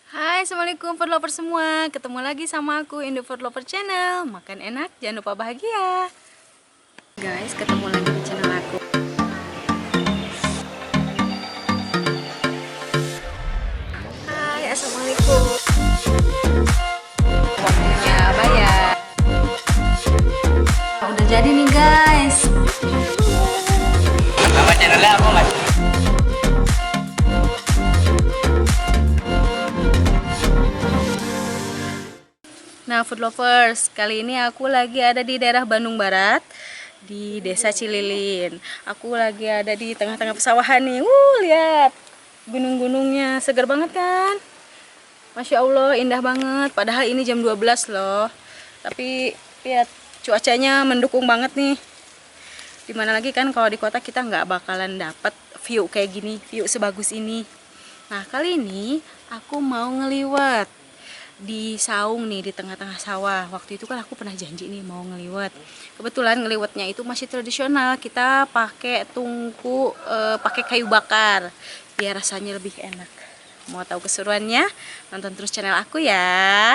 Hai, assalamualaikum food lover semua. Ketemu lagi sama aku Indo Food Lover Channel. Makan enak, jangan lupa bahagia. Guys, ketemu lagi di channel aku. Hai, assalamualaikum. Waktunya bayar. Udah jadi nih guys. Nama channelnya apa mas? Nah, food lovers, kali ini aku lagi ada di daerah Bandung Barat, di Desa Cililin. Aku lagi ada di tengah-tengah pesawahan nih. Lihat gunung-gunungnya, segar banget kan? Masya Allah, indah banget. Padahal ini jam 12 loh. Tapi lihat cuacanya mendukung banget nih. Dimana lagi kan kalau di kota kita nggak bakalan dapat view kayak gini, view sebagus ini. Nah, kali ini aku mau ngeliwat di saung nih, di tengah-tengah sawah. Waktu itu kan aku pernah janji nih mau ngeliwat. Kebetulan ngeliwatnya itu masih tradisional. Kita pakai tungku, pakai kayu bakar biar rasanya lebih enak. Mau tahu keseruannya? Nonton terus channel aku ya.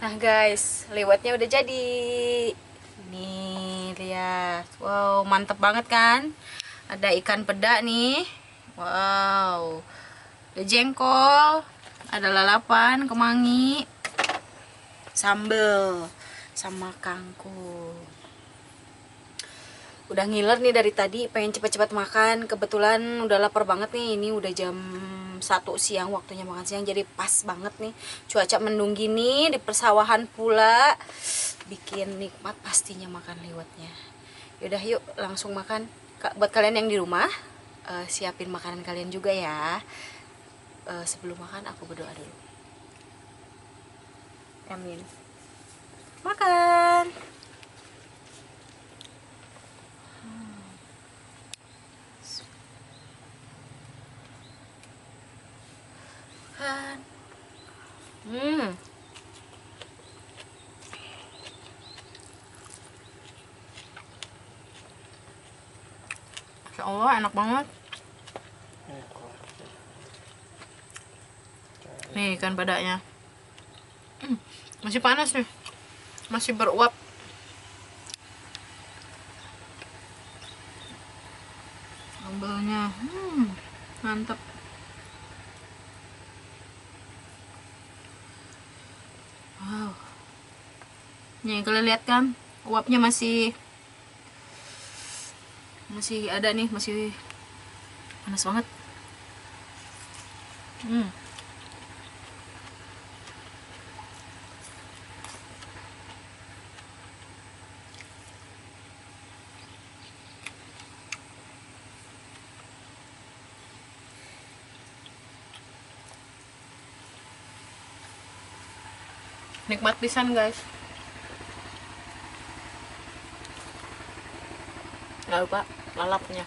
Nah guys, liwatnya udah jadi. Nih lihat, wow mantep banget kan? Ada ikan peda nih, wow. Ada jengkol, ada lalapan, kemangi, sambel, sama kangkung. Udah ngiler nih dari tadi, pengen cepet-cepet makan. Kebetulan udah lapar banget nih, ini udah jam 1 siang waktunya makan siang, jadi pas banget nih cuaca mendung gini di persawahan pula, bikin nikmat pastinya makan liwatnya. Yaudah yuk langsung makan. Buat kalian yang di rumah, siapin makanan kalian juga ya. Sebelum makan aku berdoa dulu. Amin. Makan. Makan. Masya Allah, enak banget. Nih ikan padanya. Masih panas nih. Masih beruap. Sambalnya, mantap. Wow. Nih kalian lihat kan, uapnya masih Masih ada nih, masih panas banget. Nikmat pisan guys. Nggak lupa lalapnya.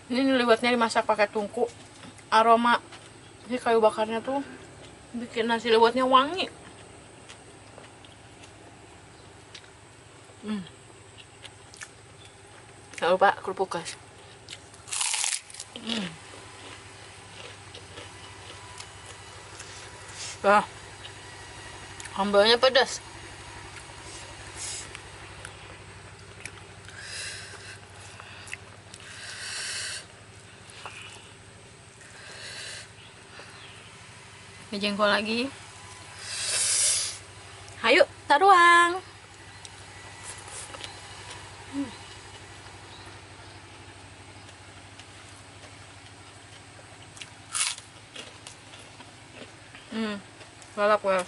Ini liwetnya dimasak pakai tungku. Aroma si kayu bakarnya tuh bikin nasi liwetnya wangi. Gak lupa kerupuk guys. Wah, sambalnya pedas. Ini jengkol lagi. Ayo, taruang. Lalap ya.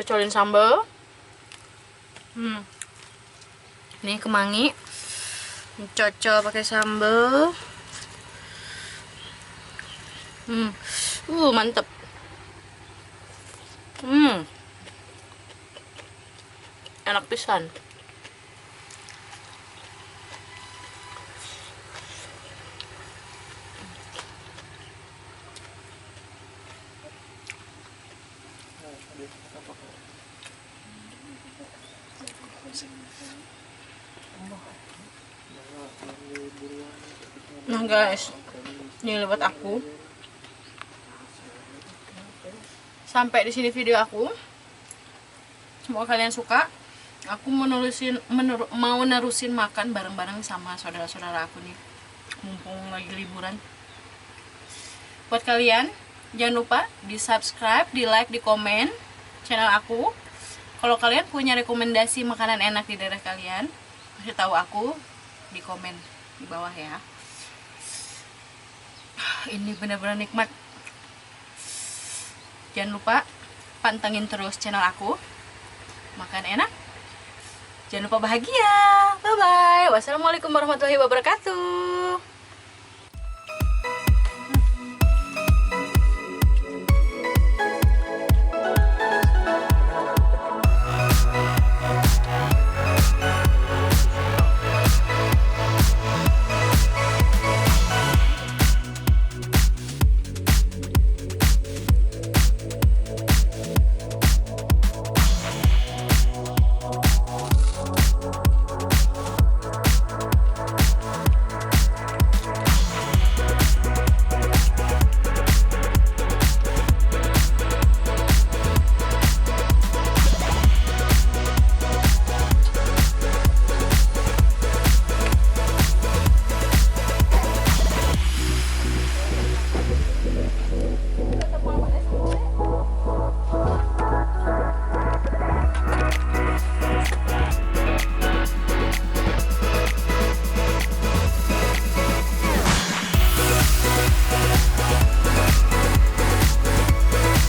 Cocolin sambal. Ini kemangi. Cocol pakai sambal. Mantep. Enak pisan. Nah guys, ini buat aku. Sampai di sini video aku. Semoga kalian suka. Aku mau nerusin makan bareng-bareng sama saudara-saudara aku nih. Mumpung lagi liburan. Buat kalian, jangan lupa di subscribe, di like, di komen channel aku. Kalau kalian punya rekomendasi makanan enak di daerah kalian, kasih tahu aku di komen di bawah ya. Ini benar-benar nikmat. Jangan lupa pantengin terus channel aku. Makan enak, jangan lupa bahagia. Bye bye. Wassalamualaikum warahmatullahi wabarakatuh.